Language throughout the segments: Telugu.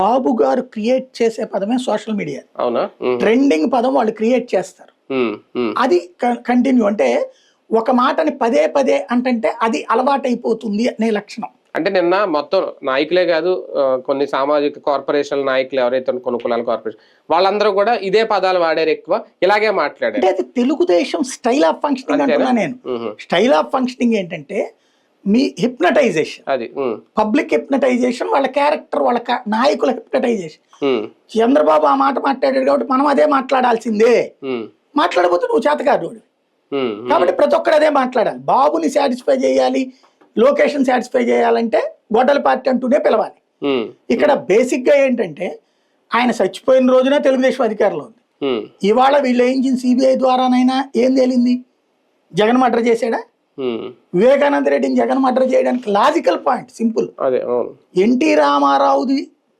బాబు గారు క్రియేట్ చేసే పదమే సోషల్ మీడియా. అవునా? ట్రెండింగ్ పదం వాళ్ళు క్రియేట్ చేస్తారు. అది కంటిన్యూ అంటే ఒక మాటని పదే పదే అంటే అది అలవాటైపోతుంది అనే లక్షణం. అంటే నిన్న మొత్తం నాయకులే కాదు, కొన్ని సామాజిక కార్పొరేషన్ నాయకులు ఎవరైతే కొన్ని కులాల కార్పొరేషన్ వాళ్ళందరూ కూడా ఇదే పదాలు వాడారు, ఎక్కువ ఇలాగే మాట్లాడారు. అంటే అది తెలుగుదేశం స్టైల్ ఆఫ్ ఫంక్షనింగ్ అంటున్నా నేను. స్టైల్ ఆఫ్ ఫంక్షనింగ్ ఏంటంటే మీ హిప్నటైజేషన్, అది పబ్లిక్ హిప్నటైజేషన్, వాళ్ళ క్యారెక్టర్, వాళ్ళ నాయకుల హిప్నటైజేషన్. చంద్రబాబు ఆ మాట మాట్లాడాడు కాబట్టి మనం అదే మాట్లాడాల్సిందే. మాట్లాడబోతే నువ్వు చేతకాదు కాబట్టి ప్రతి ఒక్కరు అదే మాట్లాడాలి. బాబుని సాటిస్ఫై చేయాలి, లొకేషన్ సాటిస్ఫై చేయాలంటే గొడ్డల పార్టీ అంటూనే పిలవాలి. ఇక్కడ బేసిక్ గా ఏంటంటే ఆయన చచ్చిపోయిన రోజున తెలుగుదేశం అధికారంలో ఉంది. ఇవాళ వీళ్ళు ఏం సిబిఐ ద్వారానైనా ఏం తేలింది? జగన్ మర్డర్ చేశాడా? వివేకానంద రెడ్డిని జగన్ మర్డర్ చేయడానికి లాజికల్ పాయింట్ సింపుల్. ఎన్టీ రామారావుది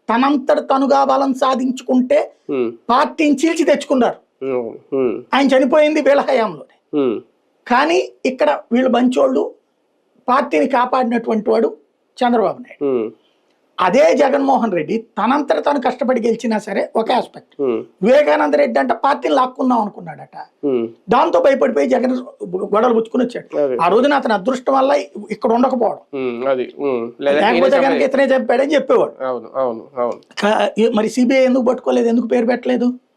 తనంతట తనుగా బలం సాధించుకుంటే పార్టీని చీల్చి తెచ్చుకున్నారు. ఆయన చనిపోయింది వీళ్ళ హయాంలోనే. కానీ ఇక్కడ వీళ్ళు మంచోళ్ళు, పార్టీని కాపాడినటువంటి వాడు చంద్రబాబు నాయుడు. అదే జగన్మోహన్ రెడ్డి తనంతట తను కష్టపడి గెలిచినా సరే ఒక ఆస్పెక్ట్. వివేకానంద రెడ్డి అంటే పార్టీని లాక్కుందాం అనుకున్నాడట, దాంతో భయపడిపోయి జగన్ గొడవలు పుచ్చుకుని వచ్చాడు. ఆ రోజున అతని అదృష్టం వల్ల ఇక్కడ ఉండకపోవడం, లేకపోతే కనుక ఇతనే చెప్పాడని చెప్పేవాడు. మరి సిబిఐ ఎందుకు పట్టుకోలేదు, ఎందుకు పేరు పెట్టలేదు?